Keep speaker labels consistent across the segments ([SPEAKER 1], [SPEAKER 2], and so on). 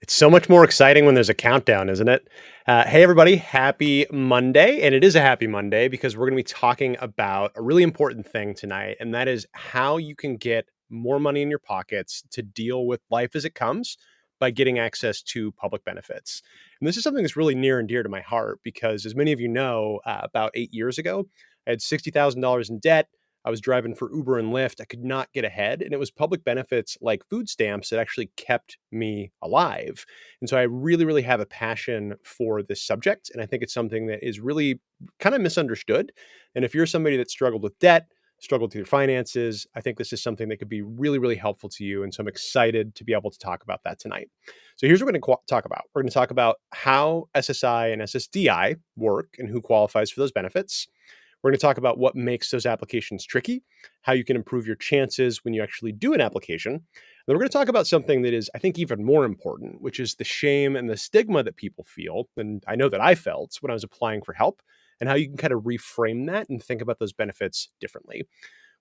[SPEAKER 1] It's so much more exciting when there's a countdown, isn't it? Hey, everybody, happy Monday. And it is a happy Monday because we're going to be talking about a really important thing tonight, and that is how you can get more money in your pockets to deal with life as it comes by getting access to public benefits. And this is something that's really near and dear to my heart because, as many of you know, about 8 years ago, I had $60,000 in debt. I was driving for Uber and Lyft. I could not get ahead. And it was public benefits like food stamps that actually kept me alive. And so I really, really have a passion for this subject. And I think it's something that is really kind of misunderstood. And if you're somebody that struggled with debt, struggled with your finances, I think this is something that could be really, really helpful to you. And so I'm excited to be able to talk about that tonight. So here's what we're going to talk about. We're going to talk about how SSI and SSDI work and who qualifies for those benefits. We're going to talk about what makes those applications tricky, how you can improve your chances when you actually do an application. And then we're going to talk about something that is, I think, even more important, which is the shame and the stigma that people feel. And I know that I felt when I was applying for help, and how you can kind of reframe that and think about those benefits differently.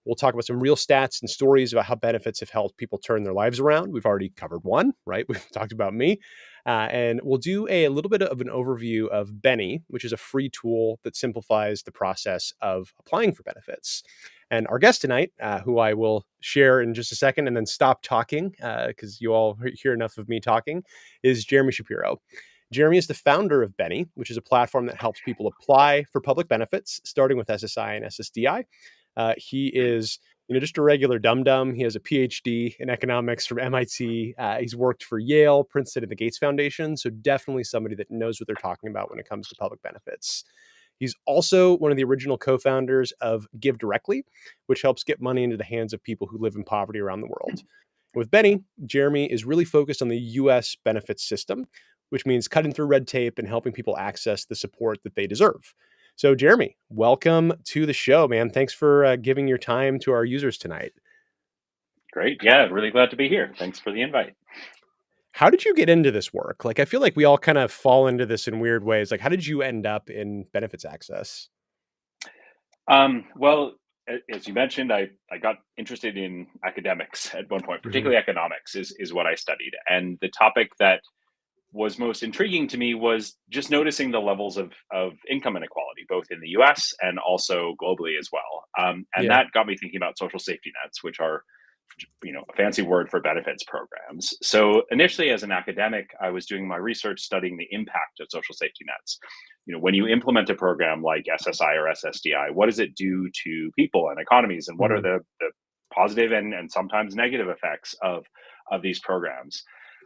[SPEAKER 1] We'll talk about some real stats and stories about how benefits have helped people turn their lives around. We've already covered one, right? We've talked about me. And we'll do a little bit of an overview of Benny, which is a free tool that simplifies the process of applying for benefits. And our guest tonight, who I will share in just a second and then stop talking because you all hear enough of me talking, is Jeremy Shapiro. Jeremy is the founder of Benny, which is a platform that helps people apply for public benefits, starting with SSI and SSDI. He is, just a regular dum-dum. He has a PhD in economics from MIT. He's worked for Yale, Princeton, and the Gates Foundation. So definitely somebody that knows what they're talking about when it comes to public benefits. He's also one of the original co-founders of Give Directly, which helps get money into the hands of people who live in poverty around the world. With Benny, Jeremy is really focused on the U.S. benefits system, which means cutting through red tape and helping people access the support that they deserve. So, Jeremy, welcome to the show, man. Thanks for giving your time to our users tonight.
[SPEAKER 2] Great. Yeah, really glad to be here. Thanks for the invite.
[SPEAKER 1] How did you get into this work? Like, I feel like we all kind of fall into this in weird ways. Like, how did you end up in benefits access?
[SPEAKER 2] Well, as you mentioned, I got interested in academics at one point,
[SPEAKER 1] Hmm.
[SPEAKER 2] particularly economics is what I studied. And the topic that was most intriguing to me was just noticing the levels of income inequality, both in the US and also globally as well. And
[SPEAKER 1] Yeah.
[SPEAKER 2] that got me thinking about social safety nets, which are a fancy word for benefits programs. So initially as an academic, I was doing my research studying the impact of social safety nets. When you implement a program like SSI or SSDI, what does it do to people and economies, and what are
[SPEAKER 1] Hmm.
[SPEAKER 2] the positive and sometimes negative effects of these programs?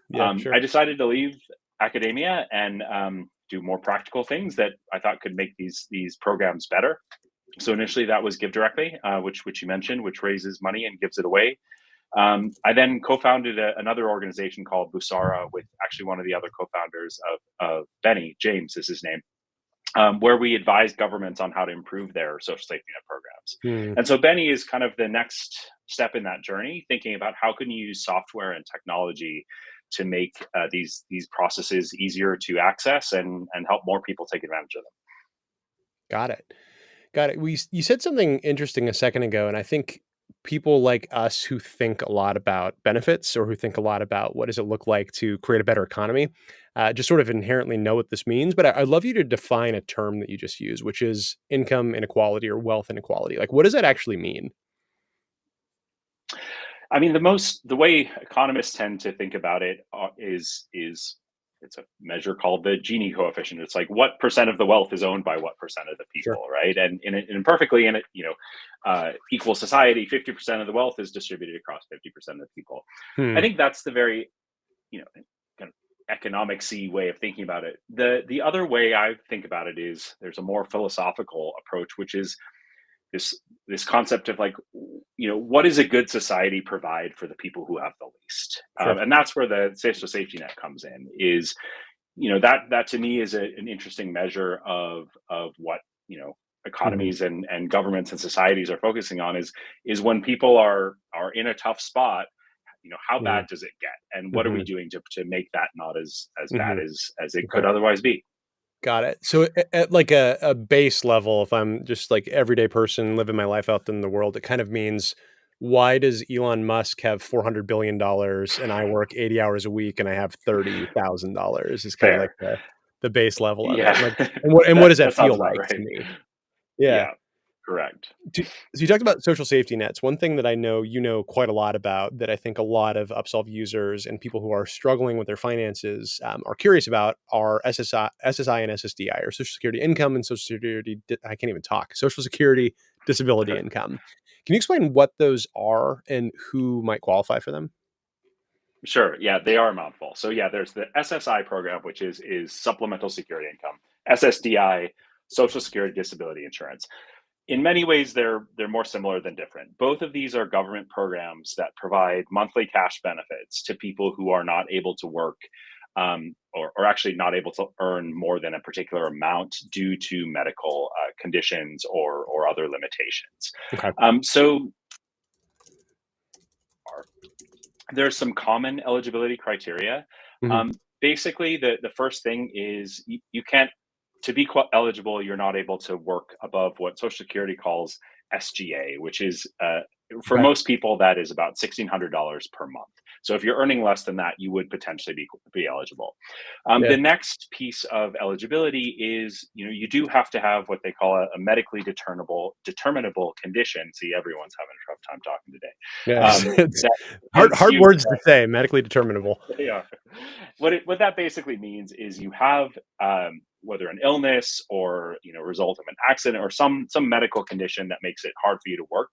[SPEAKER 1] Yeah,
[SPEAKER 2] I
[SPEAKER 1] sure.
[SPEAKER 2] decided to leave academia and do more practical things that I thought could make these programs better. So initially, that was Give Directly, which you mentioned, which raises money and gives it away. I then co-founded another organization called Busara with actually one of the other co-founders of Benny, James is his name, where we advise governments on how to improve their social safety net programs.
[SPEAKER 1] Hmm.
[SPEAKER 2] And so Benny is kind of the next step in that journey, thinking about how can you use software and technology to make these processes easier to access and help more people take advantage of them.
[SPEAKER 1] Got it. Got it. You said something interesting a second ago, and I think people like us who think a lot about benefits or who think a lot about what does it look like to create a better economy, just sort of inherently know what this means. But I'd love you to define a term that you just used, which is income inequality or wealth inequality. Like, what does that actually mean?
[SPEAKER 2] I mean, the way economists tend to think about it is it's a measure called the Gini coefficient. It's like what percent of the wealth is owned by what percent of the
[SPEAKER 1] Sure.
[SPEAKER 2] people, right? And in perfectly in it, equal society, 50% of the wealth is distributed across 50% of the people. I
[SPEAKER 1] Hmm.
[SPEAKER 2] think that's the very kind of economicsy way of thinking about it. The other way I think about it is there's a more philosophical approach, which is this concept of like what does a good society provide for the people who have the least,
[SPEAKER 1] Sure.
[SPEAKER 2] and that's where the social safety net comes in. Is that to me is an interesting measure of what
[SPEAKER 1] Hmm.
[SPEAKER 2] economies and governments and societies are focusing on is when people are in a tough spot, how
[SPEAKER 1] Hmm.
[SPEAKER 2] bad does it get, and what are we
[SPEAKER 1] Hmm.
[SPEAKER 2] doing to make that not as bad
[SPEAKER 1] Hmm.
[SPEAKER 2] as it
[SPEAKER 1] Okay.
[SPEAKER 2] could otherwise be.
[SPEAKER 1] Got it. So at like a base level, if I'm just like everyday person living my life out in the world, it kind of means why does Elon Musk have $400 billion and I work 80 hours a week and I have $30,000 is kind of like
[SPEAKER 2] Fair.
[SPEAKER 1] the base level of it.
[SPEAKER 2] Yeah,
[SPEAKER 1] Like, and what does that
[SPEAKER 2] that sounds
[SPEAKER 1] feel
[SPEAKER 2] about
[SPEAKER 1] like to
[SPEAKER 2] right.
[SPEAKER 1] me? Yeah.
[SPEAKER 2] Yeah, correct.
[SPEAKER 1] So you talked about social safety nets. One thing that I know you know quite a lot about that I think a lot of Upsolve users and people who are struggling with their finances are curious about are SSI and SSDI, or Social Security income and Social Security. I can't even talk. Social Security disability income. Can you explain what those are and who might qualify for them?
[SPEAKER 2] Sure. Yeah, they are a mouthful. So yeah, there's the SSI program, which is supplemental security income. SSDI, Social Security Disability Insurance. In many ways, they're more similar than different. Both of these are government programs that provide monthly cash benefits to people who are not able to work, or actually not able to earn more than a particular amount due to medical conditions or other limitations.
[SPEAKER 1] Okay.
[SPEAKER 2] So there's some common eligibility criteria.
[SPEAKER 1] Hmm.
[SPEAKER 2] Basically, the first thing is you can't, to be eligible, you're not able to work above what Social Security calls SGA, which is for
[SPEAKER 1] Okay.
[SPEAKER 2] most people that is about $1,600 per month. So if you're earning less than that, you would potentially be eligible.
[SPEAKER 1] Yeah.
[SPEAKER 2] The next piece of eligibility is, you do have to have what they call a medically determinable condition. See, everyone's having a tough time talking today.
[SPEAKER 1] Yes. It's
[SPEAKER 2] That
[SPEAKER 1] hard
[SPEAKER 2] prevents
[SPEAKER 1] hard
[SPEAKER 2] you
[SPEAKER 1] words to say. Medically determinable.
[SPEAKER 2] yeah. What that basically means is you have, whether an illness or result of an accident or some medical condition that makes it hard for you to work,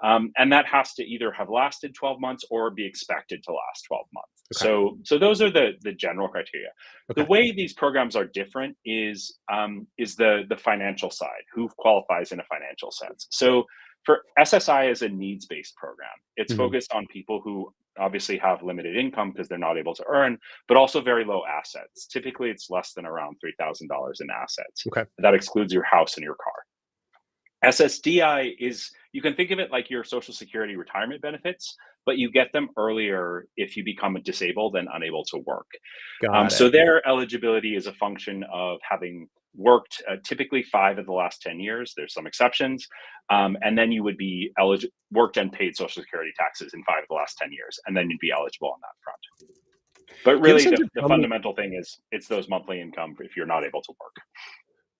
[SPEAKER 2] and that has to either have lasted 12 months or be expected to last 12 months.
[SPEAKER 1] Okay.
[SPEAKER 2] So those are the general criteria. The
[SPEAKER 1] Okay.
[SPEAKER 2] way these programs are different is the financial side, who qualifies in a financial sense. So for SSI is a needs-based program. It's
[SPEAKER 1] Hmm.
[SPEAKER 2] focused on people who obviously have limited income because they're not able to earn, but also very low assets. Typically, it's less than around $3,000 in assets.
[SPEAKER 1] Okay.
[SPEAKER 2] That excludes your house and your car. SSDI is, you can think of it like your Social Security retirement benefits, but you get them earlier if you become disabled and unable to work.
[SPEAKER 1] Got
[SPEAKER 2] So
[SPEAKER 1] it.
[SPEAKER 2] their eligibility is a function of having worked typically 5 of the last 10 years. There's some exceptions, and then you would be worked and paid Social Security taxes in 5 of the last 10 years, and then you'd be eligible on that front. But
[SPEAKER 1] Do you have a
[SPEAKER 2] really,
[SPEAKER 1] sense
[SPEAKER 2] the,
[SPEAKER 1] of
[SPEAKER 2] the
[SPEAKER 1] how many?
[SPEAKER 2] fundamental thing is it's those monthly income if you're not able to work.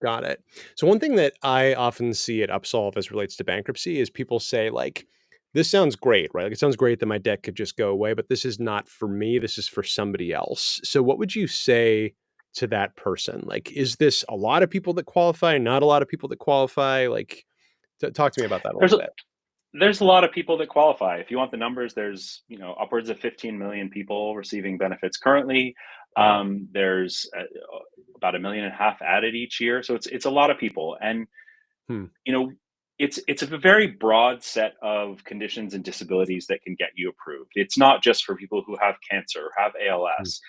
[SPEAKER 1] Got it. So one thing that I often see at Upsolve as relates to bankruptcy is people say like, this sounds great, right? Like it sounds great that my debt could just go away, but this is not for me. This is for somebody else. So what would you say to that person? Like, is this a lot of people that qualify? Not a lot of people that qualify? Like, talk to me about that a
[SPEAKER 2] There's
[SPEAKER 1] little
[SPEAKER 2] a,
[SPEAKER 1] bit.
[SPEAKER 2] there's a lot of people that qualify. If you want the numbers, there's upwards of 15 million people receiving benefits currently.
[SPEAKER 1] Wow.
[SPEAKER 2] There's about 1.5 million added each year, so it's a lot of people, and
[SPEAKER 1] Hmm.
[SPEAKER 2] you know it's a very broad set of conditions and disabilities that can get you approved. It's not just for people who have cancer or have
[SPEAKER 1] Hmm.
[SPEAKER 2] ALS.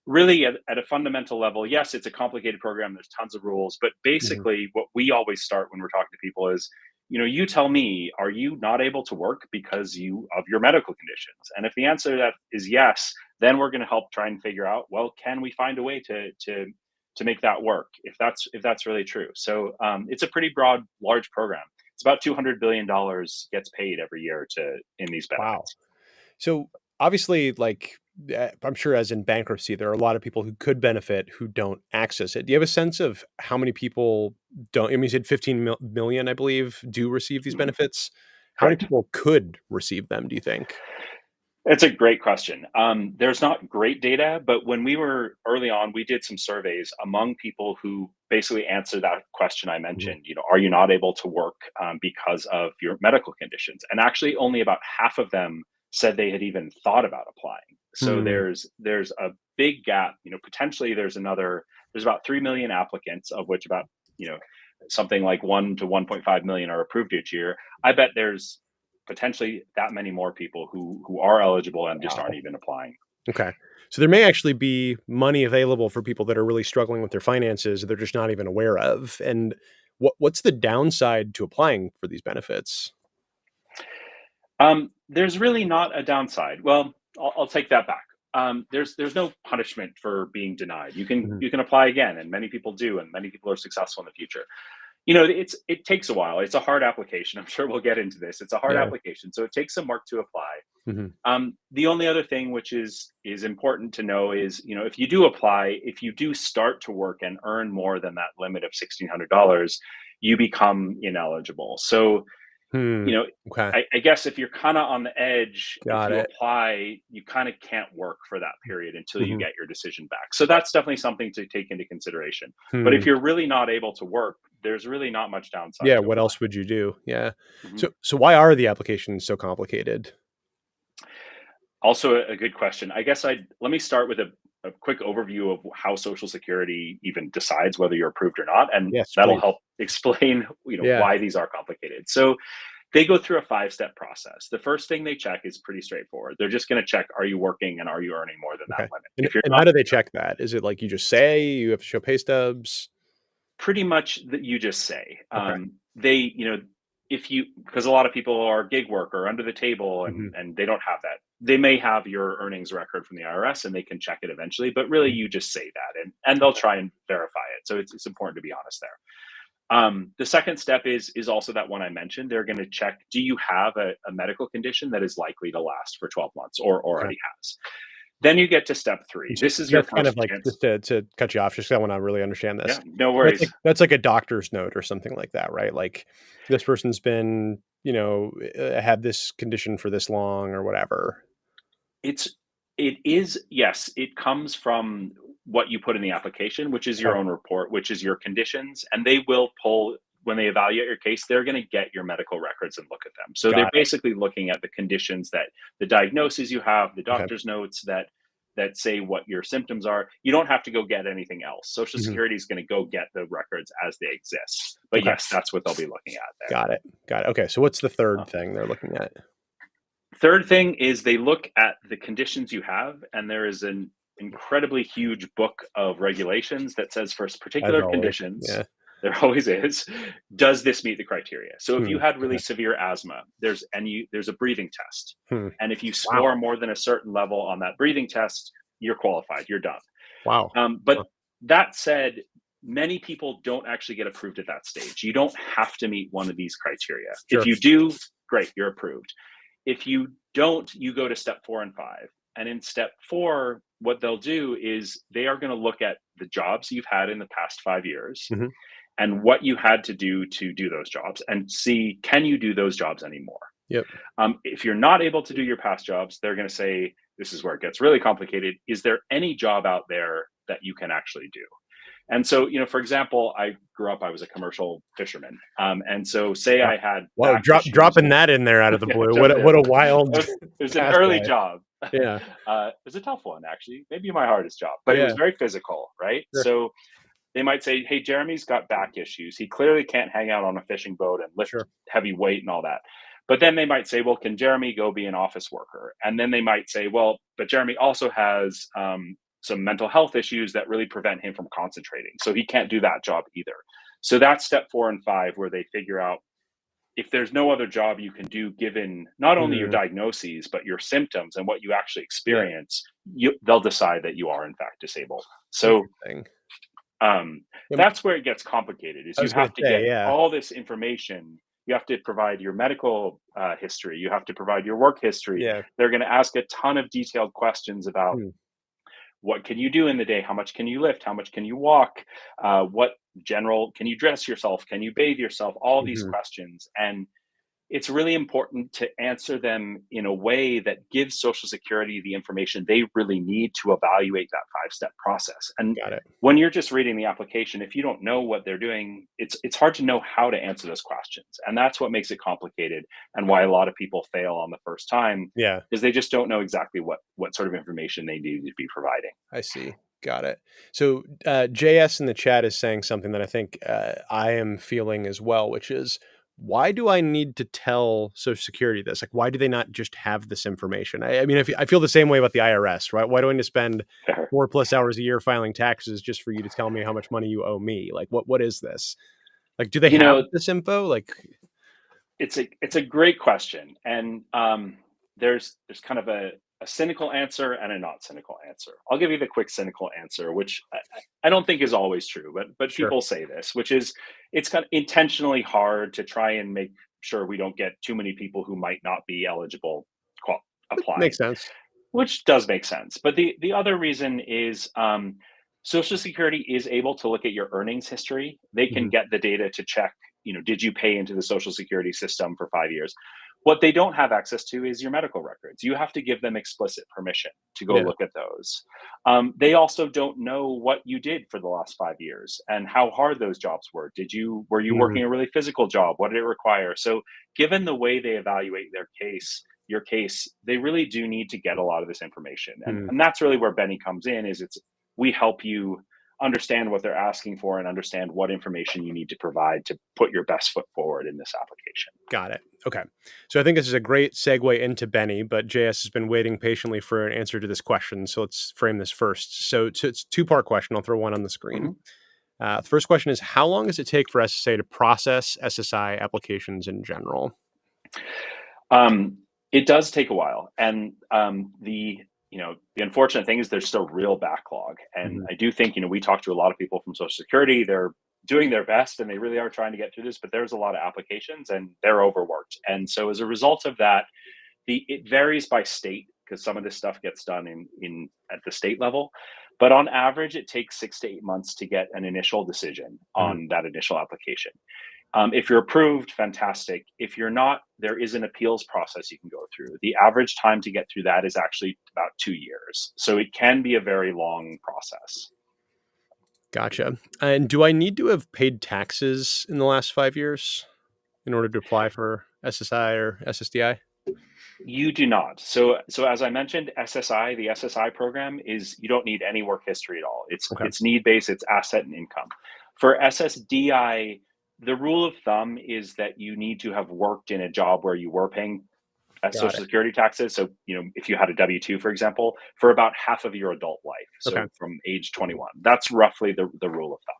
[SPEAKER 2] Really, at a fundamental level, yes, it's a complicated program. There's tons of rules, but
[SPEAKER 1] Hmm.
[SPEAKER 2] basically, what we always start when we're talking to people is, you tell me, are you not able to work because of your medical conditions? And if the answer to that is yes, then we're going to help try and figure out, well, can we find a way to make that work if that's really true. So it's a pretty broad, large program. It's about $200 billion gets paid every year to in these
[SPEAKER 1] Wow.
[SPEAKER 2] benefits.
[SPEAKER 1] So obviously, like I'm sure, as in bankruptcy, there are a lot of people who could benefit who don't access it. Do you have a sense of how many people don't? I mean, you said 15 million, I believe, do receive these
[SPEAKER 2] Mhm.
[SPEAKER 1] benefits. How many
[SPEAKER 2] Correct.
[SPEAKER 1] people could receive them? Do you think?
[SPEAKER 2] It's a great question. There's not great data, but when we were early on, we did some surveys among people who basically answered that question I
[SPEAKER 1] Mhm.
[SPEAKER 2] mentioned. Are you not able to work because of your medical conditions? And actually, only about half of them said they had even thought about applying. So
[SPEAKER 1] Hmm.
[SPEAKER 2] there's a big gap. Potentially there's about 3 million applicants, of which about you know something like 1 to 1.5 million are approved each year. I bet there's potentially that many more people who are eligible and just aren't
[SPEAKER 1] Wow.
[SPEAKER 2] even applying.
[SPEAKER 1] Okay. So there may actually be money available for people that are really struggling with their finances they're just not even aware of. And what's the downside to applying for these benefits?
[SPEAKER 2] There's really not a downside. Well, I'll take that back. There's no punishment for being denied. You can
[SPEAKER 1] Mhm.
[SPEAKER 2] you can apply again, and many people do, and many people are successful in the future. it takes a while. It's a hard application. I'm sure we'll get into this. It's a hard
[SPEAKER 1] Yeah.
[SPEAKER 2] application, so it takes some work to apply.
[SPEAKER 1] Mhm.
[SPEAKER 2] The only other thing which is important to know is, if you do apply, if you do start to work and earn more than that limit of $1,600, you become ineligible. So,
[SPEAKER 1] Hmm.
[SPEAKER 2] you know,
[SPEAKER 1] Okay.
[SPEAKER 2] I guess if you're kind of on the edge, if
[SPEAKER 1] Got
[SPEAKER 2] you
[SPEAKER 1] it.
[SPEAKER 2] apply, you kind of can't work for that period until you
[SPEAKER 1] Mhm.
[SPEAKER 2] get your decision back. So that's definitely something to take into consideration. But if
[SPEAKER 1] Hmm.
[SPEAKER 2] you're really not able to work, there's really not much downside
[SPEAKER 1] Yeah,
[SPEAKER 2] to
[SPEAKER 1] what else
[SPEAKER 2] applying.
[SPEAKER 1] would you do? Yeah.
[SPEAKER 2] Mhm.
[SPEAKER 1] So why are the applications so complicated?
[SPEAKER 2] Also, a good question. I guess let me start with a quick overview of how Social Security even decides whether you're approved or not, and
[SPEAKER 1] Yes,
[SPEAKER 2] that'll
[SPEAKER 1] please.
[SPEAKER 2] help explain
[SPEAKER 1] Yeah.
[SPEAKER 2] why these are complicated. So they go through a 5-step process. The first thing they check is pretty straightforward. They're just going to check, are you working and are you earning more than that
[SPEAKER 1] Okay.
[SPEAKER 2] limit?
[SPEAKER 1] And
[SPEAKER 2] If you're
[SPEAKER 1] and
[SPEAKER 2] not,
[SPEAKER 1] how do they check that? Is it like you just say you have to show pay stubs?
[SPEAKER 2] pretty much that you just say.
[SPEAKER 1] Okay.
[SPEAKER 2] They, if you, because a lot of people are gig worker under the table and
[SPEAKER 1] Mhm.
[SPEAKER 2] they don't have that. They may have your earnings record from the IRS and they can check it eventually, but really
[SPEAKER 1] Mhm.
[SPEAKER 2] you just say that and they'll try and verify it. So it's important to be honest there. The second step is also that one I mentioned. They're going to check: do you have a medical condition that is likely to last for 12 months or
[SPEAKER 1] Okay.
[SPEAKER 2] already has? Then you get to step three.
[SPEAKER 1] So
[SPEAKER 2] This is your
[SPEAKER 1] that's kind of
[SPEAKER 2] first
[SPEAKER 1] like
[SPEAKER 2] chance.
[SPEAKER 1] just to cut you off, just 'cause I wanna really understand this.
[SPEAKER 2] Yeah, no
[SPEAKER 1] That's
[SPEAKER 2] worries.
[SPEAKER 1] like a doctor's note or something like that, right? Like, this person's been, had this condition for this long or whatever.
[SPEAKER 2] It's it is yes, it comes from what you put in the application, which is
[SPEAKER 1] Okay.
[SPEAKER 2] your own report, which is your conditions, and they will pull when they evaluate your case, they're going to get your medical records and look at them. So they're
[SPEAKER 1] Got it.
[SPEAKER 2] basically looking at the conditions, that the diagnoses you have, the
[SPEAKER 1] Okay.
[SPEAKER 2] doctor's notes that say what your symptoms are. You don't have to go get anything else. Social
[SPEAKER 1] Mhm.
[SPEAKER 2] Security is going to go get the records as they exist. But
[SPEAKER 1] Okay.
[SPEAKER 2] yes, that's what they'll be looking at there.
[SPEAKER 1] Got it. Got it. Okay, so what's the
[SPEAKER 2] Uh,
[SPEAKER 1] third thing they're looking at?
[SPEAKER 2] Third thing is they look at the conditions you have, and there is an incredibly huge book of regulations that says for
[SPEAKER 1] As
[SPEAKER 2] particular
[SPEAKER 1] always.
[SPEAKER 2] conditions,
[SPEAKER 1] Yeah.
[SPEAKER 2] there always is, does this meet the criteria? So if you
[SPEAKER 1] Hmm.
[SPEAKER 2] had really
[SPEAKER 1] Okay.
[SPEAKER 2] severe asthma, there's a breathing test.
[SPEAKER 1] Hmm.
[SPEAKER 2] And if you
[SPEAKER 1] Wow.
[SPEAKER 2] score more than a certain level on that breathing test, you're qualified, you're done.
[SPEAKER 1] Wow.
[SPEAKER 2] But
[SPEAKER 1] Huh.
[SPEAKER 2] that said, many people don't actually get approved at that stage. You don't have to meet one of these criteria. If
[SPEAKER 1] Sure.
[SPEAKER 2] you do, great, you're approved. If you don't, you go to step 4 and 5. And in step 4, what they'll do is they are going to look at the jobs you've had in the past 5 years
[SPEAKER 1] Mhm.
[SPEAKER 2] and what you had to do those jobs and see, can you do those jobs anymore?
[SPEAKER 1] Yep.
[SPEAKER 2] If you're not able to do your past jobs, they're going to say, this is where it gets really complicated. Is there any job out there that you can actually do? And so, for example, I was a commercial fisherman. And so say
[SPEAKER 1] Wow.
[SPEAKER 2] I had
[SPEAKER 1] Whoa,
[SPEAKER 2] back issues.
[SPEAKER 1] dropping that in there out of the
[SPEAKER 2] Yeah,
[SPEAKER 1] blue.
[SPEAKER 2] jumped
[SPEAKER 1] What
[SPEAKER 2] in.
[SPEAKER 1] a wild
[SPEAKER 2] It was an
[SPEAKER 1] past
[SPEAKER 2] early
[SPEAKER 1] life.
[SPEAKER 2] job.
[SPEAKER 1] Yeah.
[SPEAKER 2] It was a tough one, actually, maybe my hardest job, but it was
[SPEAKER 1] Yeah.
[SPEAKER 2] very physical, right?
[SPEAKER 1] Sure.
[SPEAKER 2] So they might say, hey, Jeremy's got back issues. He clearly can't hang out on a fishing boat and lift
[SPEAKER 1] Sure.
[SPEAKER 2] heavy weight and all that. But then they might say, well, can Jeremy go be an office worker? And then they might say, well, but Jeremy also has some mental health issues that really prevent him from concentrating. So he can't do that job either. So that's step 4 and 5, where they figure out, if there's no other job you can do given not only your
[SPEAKER 1] Mm.
[SPEAKER 2] diagnoses but your symptoms and what you actually
[SPEAKER 1] Yeah.
[SPEAKER 2] experience, they'll decide that you are in fact disabled. So
[SPEAKER 1] Interesting.
[SPEAKER 2] um,
[SPEAKER 1] Yeah,
[SPEAKER 2] that's where it gets complicated, is
[SPEAKER 1] I
[SPEAKER 2] you
[SPEAKER 1] was gonna
[SPEAKER 2] have to
[SPEAKER 1] say,
[SPEAKER 2] get
[SPEAKER 1] yeah.
[SPEAKER 2] all this information. You have to provide your medical history, you have to provide your work history.
[SPEAKER 1] Yeah.
[SPEAKER 2] They're going to ask a ton of detailed questions about,
[SPEAKER 1] Hmm.
[SPEAKER 2] what can you do in the day, how much can you lift, how much can you walk, what general, can you dress yourself, can you bathe yourself, all these
[SPEAKER 1] Mhm.
[SPEAKER 2] questions. And it's really important to answer them in a way that gives Social Security the information they really need to evaluate that 5-step process. And
[SPEAKER 1] Got it.
[SPEAKER 2] when you're just reading the application, if you don't know what they're doing, it's hard to know how to answer those questions. And that's what makes it complicated, and why a lot of people fail on the first time,
[SPEAKER 1] Yeah,
[SPEAKER 2] is they just don't know exactly what sort of information they need to be providing.
[SPEAKER 1] I see. Got it. So, JS in the chat is saying something that I think, I am feeling as well, which is, why do I need to tell Social Security this? Like, why do they not just have this information? I mean, I feel the same way about the IRS, right? Why do I need to spend
[SPEAKER 2] Fair.
[SPEAKER 1] 4+ hours a year filing taxes just for you to tell me how much money you owe me? Like, what is this? Like, do they
[SPEAKER 2] You
[SPEAKER 1] have
[SPEAKER 2] know,
[SPEAKER 1] this info? Like,
[SPEAKER 2] it's a great question, and there's kind of a cynical answer and a not cynical answer. I'll give you the quick cynical answer, which I don't think is always true, but
[SPEAKER 1] Sure.
[SPEAKER 2] people say this, which is it's kind of intentionally hard to try and make sure we don't get too many people who might not be eligible applying,
[SPEAKER 1] Makes sense.
[SPEAKER 2] which does make sense. But the other reason is Social Security is able to look at your earnings history. They can
[SPEAKER 1] Mhm.
[SPEAKER 2] get the data to check, did you pay into the Social Security system for 5 years? What they don't have access to is your medical records. You have to give them explicit permission to go
[SPEAKER 1] Yeah.
[SPEAKER 2] look at those. They also don't know what you did for the last 5 years and how hard those jobs were. Were you
[SPEAKER 1] Mhm.
[SPEAKER 2] working a really physical job? What did it require? So, given the way they evaluate your case, they really do need to get a lot of this information, and
[SPEAKER 1] Mhm.
[SPEAKER 2] that's really where Benny comes in. We help you understand what they're asking for and understand what information you need to provide to put your best foot forward in this application.
[SPEAKER 1] Got it. Okay. So I think this is a great segue into Benny, but JS has been waiting patiently for an answer to this question. So let's frame this first. So it's a two-part question. I'll throw one on the screen.
[SPEAKER 2] Mhm.
[SPEAKER 1] The first question is, how long does it take for SSA to process SSI applications in general?
[SPEAKER 2] Um, it does take a while, and the unfortunate thing is there's still real backlog. And
[SPEAKER 1] Mhm.
[SPEAKER 2] I do think we talk to a lot of people from Social Security. They're doing their best, and they really are trying to get through this. But there's a lot of applications, and they're overworked. And so as a result of that, it varies by state because some of this stuff gets done in at the state level. But on average, it takes 6 to 8 months to get an initial decision
[SPEAKER 1] Mhm.
[SPEAKER 2] on that initial application. If you're approved, fantastic. If you're not, there is an appeals process you can go through. The average time to get through that is actually about 2 years. So it can be a very long process.
[SPEAKER 1] Gotcha. And do I need to have paid taxes in the last 5 years in order to apply for SSI or SSDI?
[SPEAKER 2] You do not. So as I mentioned, SSI, the SSI program is you don't need any work history at all. It's
[SPEAKER 1] Okay.
[SPEAKER 2] it's need based, it's asset and income. For SSDI, the rule of thumb is that you need to have worked in a job where you were paying
[SPEAKER 1] Got
[SPEAKER 2] Social
[SPEAKER 1] it.
[SPEAKER 2] Security taxes. So, if you had a W-2, for example, for about half of your adult life.
[SPEAKER 1] Okay.
[SPEAKER 2] So from age 21, that's roughly the rule of thumb.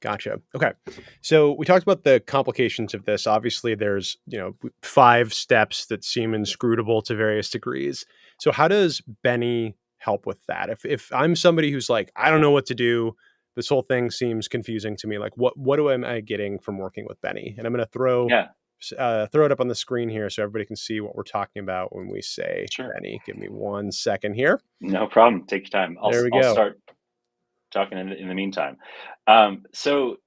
[SPEAKER 1] Gotcha. Okay. So we talked about the complications of this. Obviously, there's, 5 steps that seem inscrutable to various degrees. So how does Benny help with that? If I'm somebody who's like, I don't know what to do, this whole thing seems confusing to me. Like what am I getting from working with Benny? And I'm going to
[SPEAKER 2] Yeah,
[SPEAKER 1] throw it up on the screen here so everybody can see what we're talking about when we say
[SPEAKER 2] sure.
[SPEAKER 1] Benny. Give me 1 second here.
[SPEAKER 2] No problem. Take your time.
[SPEAKER 1] There we
[SPEAKER 2] I'll
[SPEAKER 1] go.
[SPEAKER 2] start talking in the meantime. So,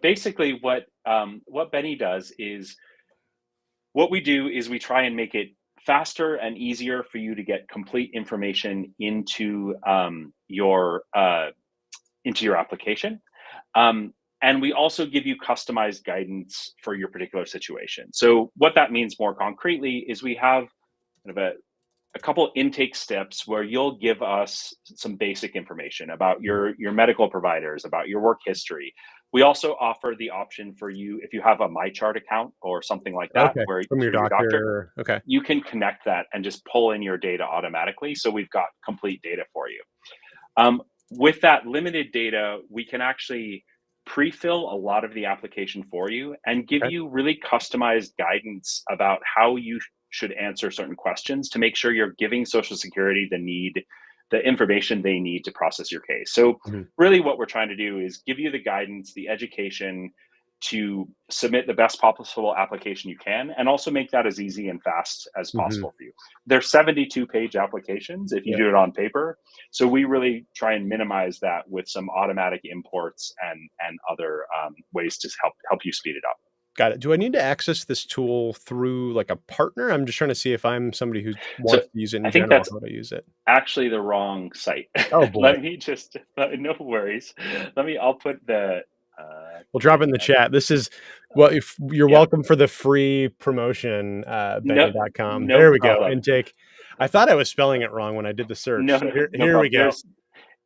[SPEAKER 2] basically what Benny does is what we do is we try and make it faster and easier for you to get complete information into your application. And we also give you customized guidance for your particular situation. So what that means more concretely is we have kind of a couple intake steps where you'll give us some basic information about
[SPEAKER 1] Mhm.
[SPEAKER 2] your medical providers, about your work history. We also offer the option for you if you have a MyChart account or something like that,
[SPEAKER 1] Okay.
[SPEAKER 2] where
[SPEAKER 1] From your
[SPEAKER 2] through your doctor,
[SPEAKER 1] doctor. Okay.
[SPEAKER 2] you can connect that and just pull in your data automatically. So we've got complete data for you. With that limited data, we can actually pre-fill a lot of the application for you and give
[SPEAKER 1] Okay.
[SPEAKER 2] you really customized guidance about how you should answer certain questions to make sure you're giving Social Security the information they need to process your case. So
[SPEAKER 1] Mhm.
[SPEAKER 2] really what we're trying to do is give you the guidance, the education to submit the best possible application you can and also make that as easy and fast as
[SPEAKER 1] Mhm.
[SPEAKER 2] possible for you. They're 72-page applications if you
[SPEAKER 1] Yeah.
[SPEAKER 2] do it on paper, so we really try and minimize that with some automatic imports and other ways to help you speed it up.
[SPEAKER 1] Got it. Do I need to access this tool through like a partner? I'm just trying to see if I'm somebody who
[SPEAKER 2] So
[SPEAKER 1] wants to use it in
[SPEAKER 2] I think
[SPEAKER 1] general,
[SPEAKER 2] that's
[SPEAKER 1] how to use it.
[SPEAKER 2] actually the wrong site.
[SPEAKER 1] Oh boy.
[SPEAKER 2] Let me just no worries. I'll put the
[SPEAKER 1] We'll drop it in
[SPEAKER 2] Benny.
[SPEAKER 1] the chat. This is well,
[SPEAKER 2] Uh,
[SPEAKER 1] if you're
[SPEAKER 2] yep.
[SPEAKER 1] welcome for the free promotion,
[SPEAKER 2] No,
[SPEAKER 1] Benny.com.
[SPEAKER 2] no
[SPEAKER 1] There we go.
[SPEAKER 2] problem.
[SPEAKER 1] Intake. I thought I was spelling it wrong when I did the search. So
[SPEAKER 2] No
[SPEAKER 1] here we
[SPEAKER 2] problem.
[SPEAKER 1] go.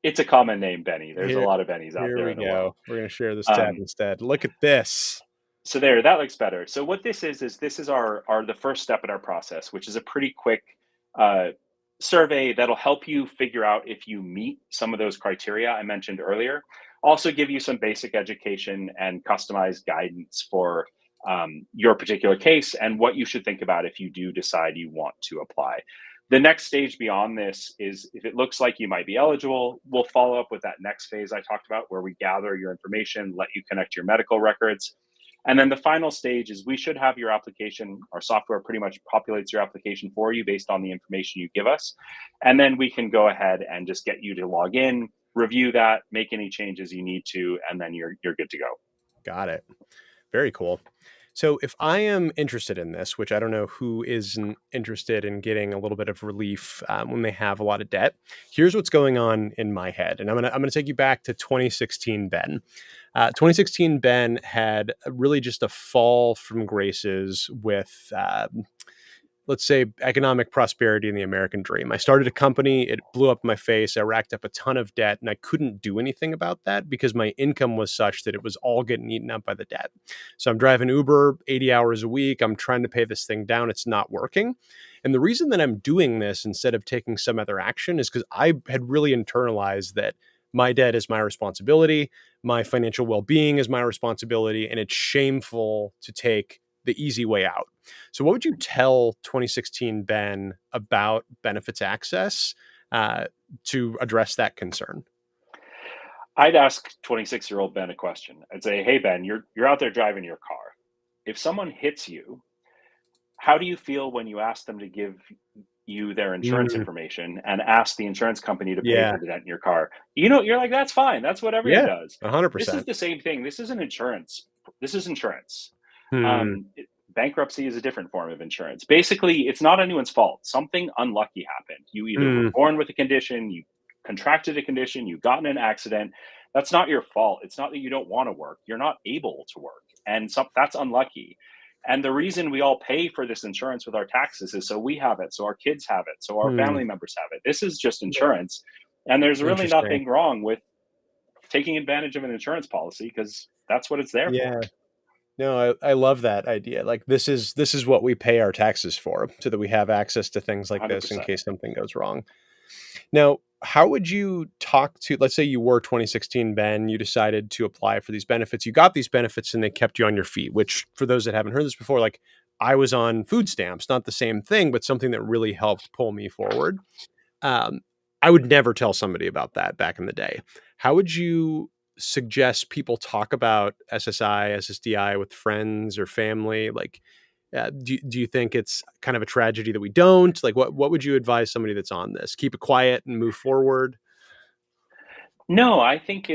[SPEAKER 2] It's a common name, Benny. There's a
[SPEAKER 1] Here
[SPEAKER 2] lot of Bennys out
[SPEAKER 1] here
[SPEAKER 2] there
[SPEAKER 1] we
[SPEAKER 2] in the world.
[SPEAKER 1] go. We're gonna share this tab
[SPEAKER 2] Um,
[SPEAKER 1] instead. Look at this.
[SPEAKER 2] so there, that looks better. So what this is this is our the first step in our process, which is a pretty quick uh, survey that'll help you figure out if you meet some of those criteria I mentioned earlier. Also give you some basic education and customized guidance for your particular case and what you should think about if you do decide you want to apply. The next stage beyond this is if it looks like you might be eligible, we'll follow up with that next phase I talked about where we gather your information, let you connect your medical records. And then the final stage is we should have your application. Our software pretty much populates your application for you based on the information you give us. And then we can go ahead and just get you to log in, review that, make any changes you need to, and then you're good to go.
[SPEAKER 1] Got it. Very cool. So if I am interested in this, which I don't know who isn't interested in getting a little bit of relief when they have a lot of debt, here's what's going on in my head, and I'm gonna take you back to 2016. Ben, 2016. Ben had really just a fall from graces with. Let's say economic prosperity and the American dream. I started a company, it blew up in my face. I racked up a ton of debt and I couldn't do anything about that because my income was such that it was all getting eaten up by the debt. So I'm driving Uber 80 hours a week. I'm trying to pay this thing down. It's not working. And the reason that I'm doing this instead of taking some other action is because I had really internalized that my debt is my responsibility. My financial well-being is my responsibility. And it's shameful to take the easy way out. So what would you tell 2016 Ben about benefits access to address that concern?
[SPEAKER 2] I'd ask 26-year-old Ben a question. I'd say, "Hey Ben, you're out there driving your car. If someone hits you, how do you feel when you ask them to give you their insurance
[SPEAKER 1] Mm,
[SPEAKER 2] information and ask the insurance company to pay
[SPEAKER 1] yeah.
[SPEAKER 2] for the dent in your car?" You're like, "That's fine. That's what everyone
[SPEAKER 1] Yeah.
[SPEAKER 2] does." This is
[SPEAKER 1] 100%.
[SPEAKER 2] the same thing. This isn't insurance. This is insurance.
[SPEAKER 1] Hmm.
[SPEAKER 2] Bankruptcy is a different form of insurance. Basically, it's not anyone's fault. Something unlucky happened. You either were
[SPEAKER 1] Hmm.
[SPEAKER 2] born with a condition, you contracted a condition, you got in an accident. That's not your fault. It's not that you don't want to work. You're not able to work. And that's unlucky. And the reason we all pay for this insurance with our taxes is so we have it, so our kids have it, so our
[SPEAKER 1] Hmm.
[SPEAKER 2] family members have it. This is just
[SPEAKER 1] Yeah.
[SPEAKER 2] insurance. And there's really
[SPEAKER 1] Interesting.
[SPEAKER 2] nothing wrong with taking advantage of an insurance policy because that's what it's there for.
[SPEAKER 1] Yeah. No, I love that idea. Like this is what we pay our taxes for, so that we have access to things like this in
[SPEAKER 2] 100%.
[SPEAKER 1] case something goes wrong. Now, how would you talk to, let's say you were 2016 Ben, you decided to apply for these benefits, you got these benefits and they kept you on your feet, which for those that haven't heard this before, like I was on food stamps, not the same thing, but something that really helped pull me forward. Um, I would never tell somebody about that back in the day. How would you suggest people talk about SSI, SSDI with friends or family? Like, do you think it's kind of a tragedy that we don't? Like, what would you advise somebody that's on this? Keep it quiet and move forward.
[SPEAKER 2] No, I think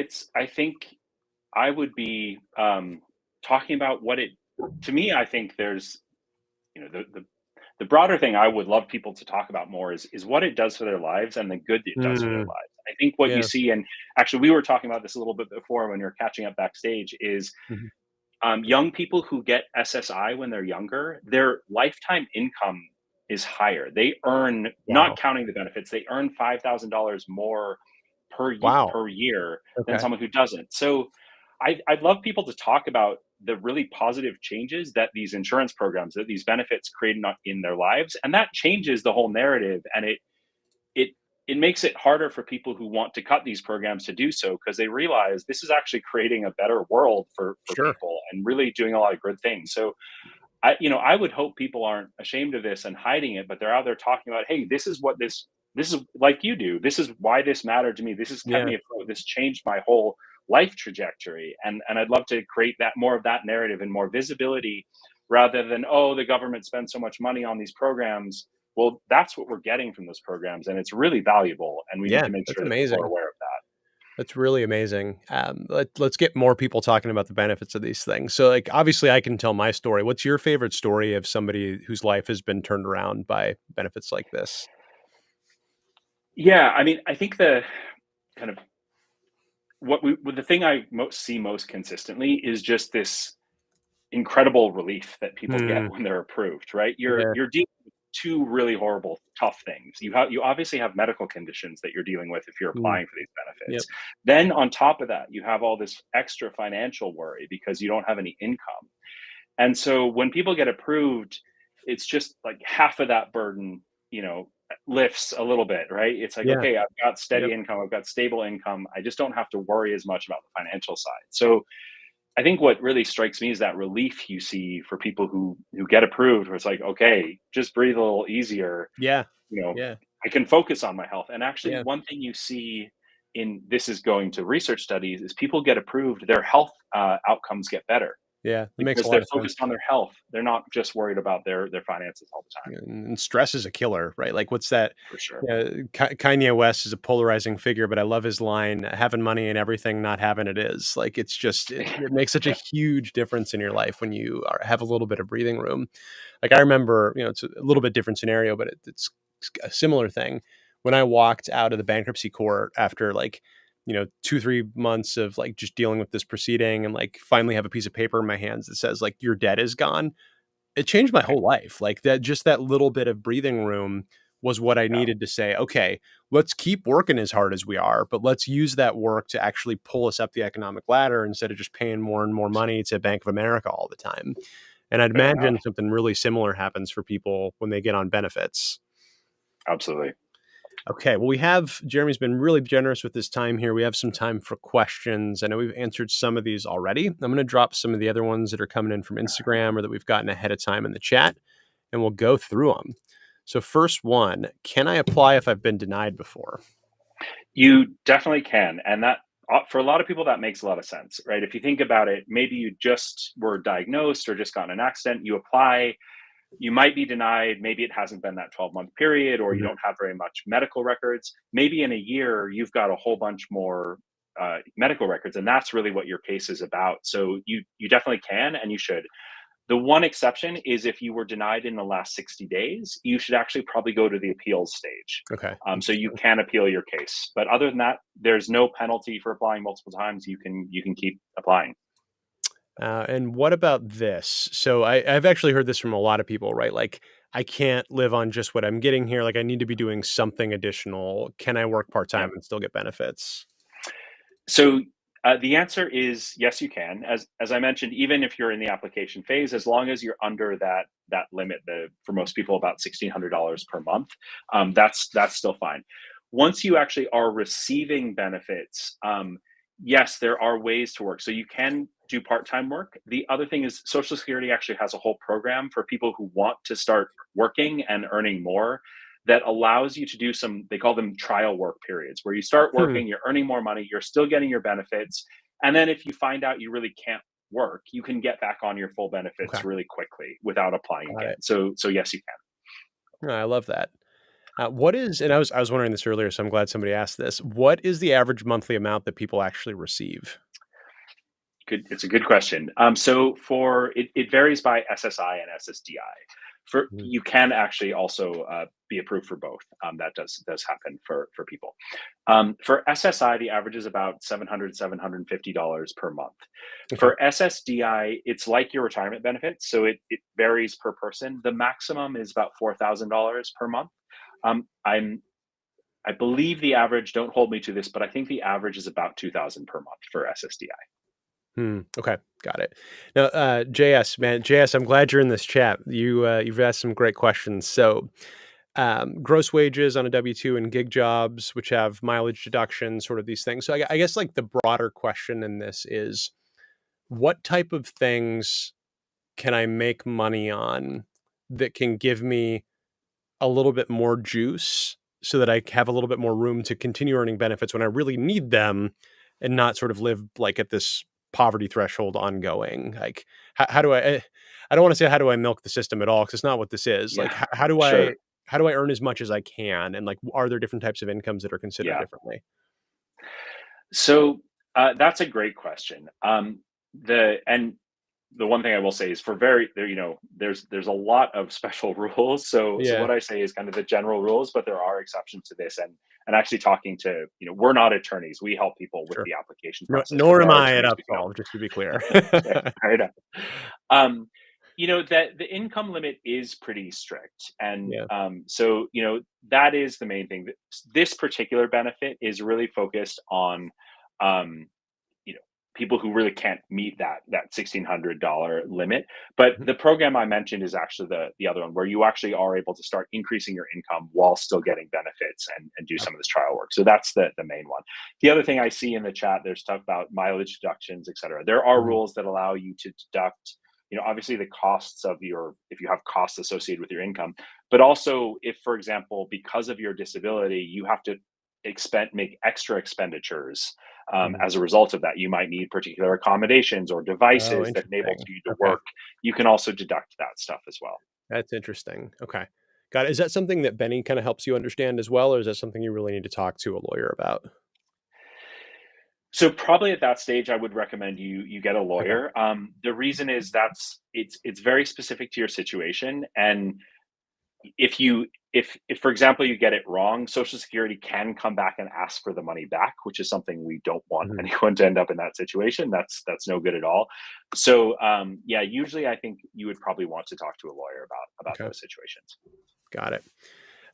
[SPEAKER 2] I would be talking about what it, to me, I think there's, the broader thing I would love people to talk about more is what it does for their lives and the good it does for their
[SPEAKER 1] Mm,
[SPEAKER 2] lives. I think what you
[SPEAKER 1] yeah.
[SPEAKER 2] see, and actually we were talking about this a little bit before when we were catching up backstage, is
[SPEAKER 1] Mhm.
[SPEAKER 2] young people who get SSI when they're younger, their lifetime income is higher. They earn, not
[SPEAKER 1] Wow.
[SPEAKER 2] counting the benefits, they earn $5,000 more
[SPEAKER 1] Wow.
[SPEAKER 2] per year than
[SPEAKER 1] Okay.
[SPEAKER 2] someone who doesn't. So I'd love people to talk about the really positive changes that these insurance programs, that these benefits create in their lives, and that changes the whole narrative, and it it makes it harder for people who want to cut these programs to do so because they realize this is actually creating a better world for
[SPEAKER 1] Sure.
[SPEAKER 2] people and really doing a lot of good things. So I would hope people aren't ashamed of this and hiding it, but they're out there talking about, hey, this is what this is, like you do. This is why this mattered to me. This has kept
[SPEAKER 1] Yeah.
[SPEAKER 2] me afloat. This changed my whole life trajectory. And I'd love to create that, more of that narrative and more visibility, rather than, oh, the government spends so much money on these programs. Well, that's what we're getting from those programs, and it's really valuable. And we need
[SPEAKER 1] Yeah.
[SPEAKER 2] to make
[SPEAKER 1] That's
[SPEAKER 2] sure that people are
[SPEAKER 1] amazing.
[SPEAKER 2] aware of that.
[SPEAKER 1] That's really amazing. Let's get more people talking about the benefits of these things. So, like, obviously, I can tell my story. What's your favorite story of somebody whose life has been turned around by benefits like this?
[SPEAKER 2] Yeah, I mean, I think the kind of the thing I see most consistently is just this incredible relief that people get
[SPEAKER 1] Hmm.
[SPEAKER 2] when they're approved, right?
[SPEAKER 1] Yeah.
[SPEAKER 2] You're dealing with two really horrible, tough things. You obviously have medical conditions that you're dealing with if you're
[SPEAKER 1] Mm,
[SPEAKER 2] applying for these
[SPEAKER 1] yep.
[SPEAKER 2] benefits. Then on top of that, you have all this extra financial worry because you don't have any income. And so when people get approved, it's just like half of that burden, lifts a little bit, right? It's like,
[SPEAKER 1] Yeah.
[SPEAKER 2] okay, I've got steady
[SPEAKER 1] Yep.
[SPEAKER 2] income, I've got stable income. I just don't have to worry as much about the financial side. So I think what really strikes me is that relief you see for people who get approved, where it's like, okay, just breathe a little easier.
[SPEAKER 1] Yeah.
[SPEAKER 2] You know,
[SPEAKER 1] Yeah.
[SPEAKER 2] I can focus on my health. And actually,
[SPEAKER 1] Yeah.
[SPEAKER 2] one thing you see in this is going to research studies is people get approved, their health outcomes get better
[SPEAKER 1] Yeah. That makes a
[SPEAKER 2] because
[SPEAKER 1] lot
[SPEAKER 2] they're
[SPEAKER 1] of sense.
[SPEAKER 2] focused on their health. They're not just worried about their finances all the time.
[SPEAKER 1] And stress is a killer, right? Like, what's that?
[SPEAKER 2] For sure.
[SPEAKER 1] Kanye West is a polarizing figure, but I love his line: "Having money and everything, not having it is." Like, it's just it makes such a
[SPEAKER 2] Yeah.
[SPEAKER 1] huge difference in your life when you have a little bit of breathing room. Like, I remember, it's a little bit different scenario, but it's a similar thing. When I walked out of the bankruptcy court after, like, 2-3 months of, like, just dealing with this proceeding, and, like, finally have a piece of paper in my hands that says, like, your debt is gone. It changed my
[SPEAKER 2] Right.
[SPEAKER 1] whole life. Like, that little bit of breathing room was what I
[SPEAKER 2] Yeah.
[SPEAKER 1] needed to say, okay, let's keep working as hard as we are, but let's use that work to actually pull us up the economic ladder instead of just paying more and more money to Bank of America all the time. And I'd
[SPEAKER 2] Fair enough.
[SPEAKER 1] imagine something really similar happens for people when they get on benefits.
[SPEAKER 2] Absolutely.
[SPEAKER 1] Okay, well, Jeremy's been really generous with his time here. We have some time for questions. I know we've answered some of these already. I'm going to drop some of the other ones that are coming in from Instagram or that we've gotten ahead of time in the chat, and we'll go through them. So, first one, can I apply if I've been denied before?
[SPEAKER 2] You definitely can. And that, for a lot of people, that makes a lot of sense, right? If you think about it, maybe you just were diagnosed or just got in an accident, you apply, you might be denied. Maybe it hasn't been that 12-month period, or you
[SPEAKER 1] Mhm.
[SPEAKER 2] don't have very much medical records. Maybe in a year, you've got a whole bunch more medical records. And that's really what your case is about. So you definitely can and you should. The one exception is if you were denied in the last 60 days, you should actually probably go to the appeals stage.
[SPEAKER 1] Okay.
[SPEAKER 2] So you
[SPEAKER 1] Interesting.
[SPEAKER 2] can appeal your case. But other than that, there's no penalty for applying multiple times. You can keep applying.
[SPEAKER 1] And what about this? So, I've actually heard this from a lot of people, right? Like, I can't live on just what I'm getting here. Like, I need to be doing something additional. Can I work part
[SPEAKER 2] Yeah.
[SPEAKER 1] time and still get benefits?
[SPEAKER 2] So the answer is yes, you can. As I mentioned, even if you're in the application phase, as long as you're under that limit, the for most people about $1,600 per month, that's still fine. Once you actually are receiving benefits, yes, there are ways to work. So you can do part-time work. The other thing is Social Security actually has a whole program for people who want to start working and earning more that allows you to do some, they call them trial work periods, where you start
[SPEAKER 1] Hmm.
[SPEAKER 2] working, you're earning more money, you're still getting your benefits. And then if you find out you really can't work, you can get back on your full
[SPEAKER 1] Okay.
[SPEAKER 2] benefits really quickly without applying
[SPEAKER 1] Got
[SPEAKER 2] again.
[SPEAKER 1] it.
[SPEAKER 2] So yes, you can.
[SPEAKER 1] No, I love that. What is, and I was wondering this earlier, so I'm glad somebody asked this. What is the average monthly amount that people actually receive?
[SPEAKER 2] Good. It's a good question. So for it varies by SSI and SSDI. For
[SPEAKER 1] Mhm.
[SPEAKER 2] you can actually also be approved for both. That does happen for people. For SSI, the average is about $750 per month.
[SPEAKER 1] Okay.
[SPEAKER 2] For SSDI, it's like your retirement benefits, so it varies per person. The maximum is about $4,000 per month. I believe the average. Don't hold me to this, but I think the average is about 2,000 per month for SSDI.
[SPEAKER 1] Okay. Got it. Now, JS, man, JS, I'm glad you're in this chat. You've asked some great questions. So, gross wages on a W-2 and gig jobs, which have mileage deductions, sort of these things. So, I guess, like, the broader question in this is, what type of things can I make money on that can give me a little bit more juice so that I have a little bit more room to continue earning benefits when I really need them, and not sort of live, like, at this poverty threshold ongoing? Like, how do I don't want to say how do I milk the system at all, because it's not what this is. Like,
[SPEAKER 2] Yeah,
[SPEAKER 1] how
[SPEAKER 2] sure.
[SPEAKER 1] do I earn as much as I can? And, like, are there different types of incomes that are considered
[SPEAKER 2] Yeah.
[SPEAKER 1] differently?
[SPEAKER 2] That's a great question. The one thing I will say is for very there, there's a lot of special rules. So
[SPEAKER 1] Yeah,
[SPEAKER 2] what I say is kind of the general rules, but there are exceptions to this. And actually talking to, we're not attorneys. We help people with
[SPEAKER 1] sure.
[SPEAKER 2] the application
[SPEAKER 1] No,
[SPEAKER 2] process. If
[SPEAKER 1] nor
[SPEAKER 2] there
[SPEAKER 1] am
[SPEAKER 2] are
[SPEAKER 1] I at
[SPEAKER 2] attorneys, we can help.
[SPEAKER 1] Upsolve, just to be clear.
[SPEAKER 2] Yeah, fair enough. Um, that the income limit is pretty strict, and
[SPEAKER 1] Yeah.
[SPEAKER 2] so that is the main thing. This particular benefit is really focused on, um, people who really can't meet that $1,600 limit. But
[SPEAKER 1] Mhm.
[SPEAKER 2] the program I mentioned is actually the other one where you actually are able to start increasing your income while still getting benefits and do some of this trial work. So that's the main one. The other thing I see in the chat, there's stuff about mileage deductions, et cetera. There are
[SPEAKER 1] Mhm.
[SPEAKER 2] rules that allow you to deduct, obviously the costs of if you have costs associated with your income, but also if, for example, because of your disability, you have to make extra expenditures
[SPEAKER 1] Mhm.
[SPEAKER 2] as a result of that. You might need particular accommodations or
[SPEAKER 1] Oh,
[SPEAKER 2] devices that enable
[SPEAKER 1] interesting.
[SPEAKER 2] you to
[SPEAKER 1] Okay.
[SPEAKER 2] work. You can also deduct that stuff as well.
[SPEAKER 1] That's interesting. Okay. Got it. Is that something that Benny kind of helps you understand as well, or is that something you really need to talk to a lawyer about?
[SPEAKER 2] So probably at that stage, I would recommend you get a
[SPEAKER 1] Okay.
[SPEAKER 2] lawyer. The reason is it's very specific to your situation, and if you if for example you get it wrong, social security can come back and ask for the money back, which is something we don't want
[SPEAKER 1] Mhm.
[SPEAKER 2] anyone to end up in that situation. That's no good at all. So yeah, usually I think you would probably want to talk to a lawyer about
[SPEAKER 1] Okay.
[SPEAKER 2] those situations.
[SPEAKER 1] Got it.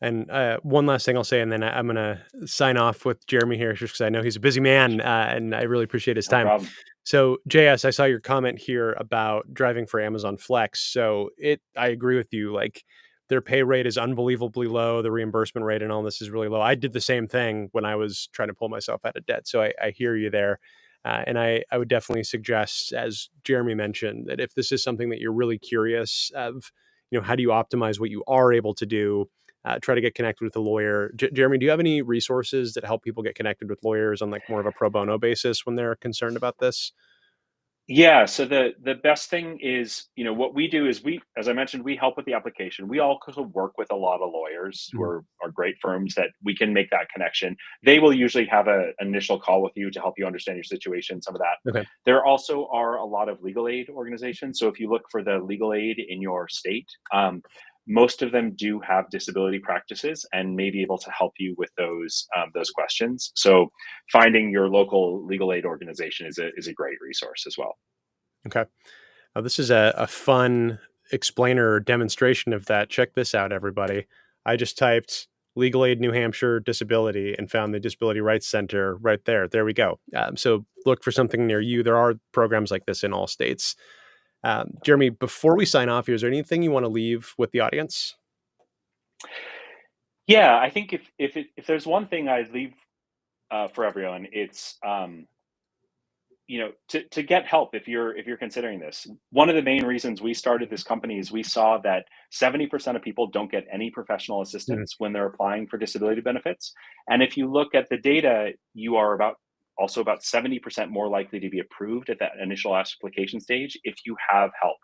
[SPEAKER 1] And one last thing I'll say, and then I'm going to sign off with Jeremy here, just because I know he's a busy man, and I really appreciate his
[SPEAKER 2] No
[SPEAKER 1] time.
[SPEAKER 2] problem.
[SPEAKER 1] So, JS, I saw your comment here about driving for Amazon Flex. So, I agree with you. Like, their pay rate is unbelievably low. The reimbursement rate and all this is really low. I did the same thing when I was trying to pull myself out of debt. So, I hear you there. And I would definitely suggest, as Jeremy mentioned, that if this is something that you're really curious of, how do you optimize what you are able to do? Try to get connected with a lawyer. Jeremy, do you have any resources that help people get connected with lawyers on like more of a pro bono basis when they're concerned about this?
[SPEAKER 2] Yeah, so the best thing is, what we do is as I mentioned, we help with the application. We also work with a lot of lawyers who
[SPEAKER 1] Mhm.
[SPEAKER 2] are great firms that we can make that connection. They will usually have an initial call with you to help you understand your situation, some of that.
[SPEAKER 1] Okay.
[SPEAKER 2] There also are a lot of legal aid organizations. So if you look for the legal aid in your state, most of them do have disability practices and may be able to help you with those questions. So finding your local legal aid organization is a great resource as well.
[SPEAKER 1] Okay. This is a fun explainer demonstration of that. Check this out, everybody. I just typed Legal Aid New Hampshire Disability and found the Disability Rights Center right there. There we go. So look for something near you. There are programs like this in all states. Jeremy, before we sign off here, is there anything you want to leave with the audience?
[SPEAKER 2] Yeah, I think if there's one thing I'd leave for everyone, it's to get help if you're considering this. One of the main reasons we started this company is we saw that 70% of people don't get any professional
[SPEAKER 1] Mhm.
[SPEAKER 2] assistance when they're applying for disability benefits, and if you look at the data, you are about 70% more likely to be approved at that initial application stage if you have help.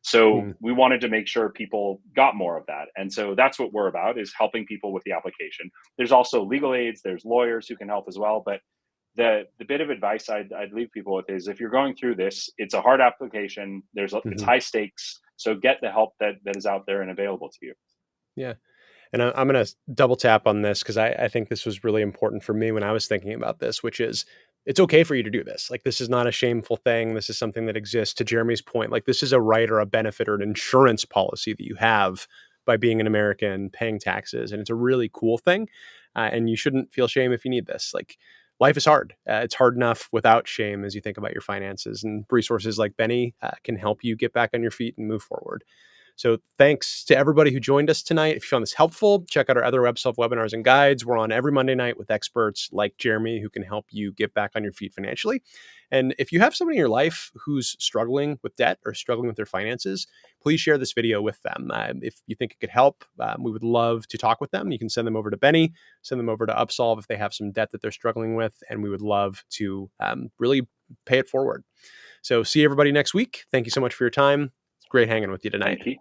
[SPEAKER 2] So
[SPEAKER 1] Mhm.
[SPEAKER 2] we wanted to make sure people got more of that. And so that's what we're about, is helping people with the application. There's also legal aids, there's lawyers who can help as well. But the bit of advice I'd leave people with is, if you're going through this, it's a hard application. It's
[SPEAKER 1] Mhm.
[SPEAKER 2] high stakes. So get the help that is out there and available to you.
[SPEAKER 1] Yeah. And I'm going to double tap on this because I think this was really important for me when I was thinking about this, which is it's okay for you to do this. Like, this is not a shameful thing. This is something that exists. To Jeremy's point, like, this is a right or a benefit or an insurance policy that you have by being an American, paying taxes. And it's a really cool thing. And you shouldn't feel shame if you need this. Like, life is hard. It's hard enough without shame as you think about your finances. And resources like Benny can help you get back on your feet and move forward. So thanks to everybody who joined us tonight. If you found this helpful, check out our other web self webinars and guides. We're on every Monday night with experts like Jeremy who can help you get back on your feet financially. And if you have somebody in your life who's struggling with debt or struggling with their finances, please share this video with them. If you think it could help, we would love to talk with them. You can send them over to Benny, send them over to Upsolve if they have some debt that they're struggling with, and we would love to really pay it forward. So see everybody next week. Thank you so much for your time. It's great hanging with you tonight.
[SPEAKER 2] Thank you.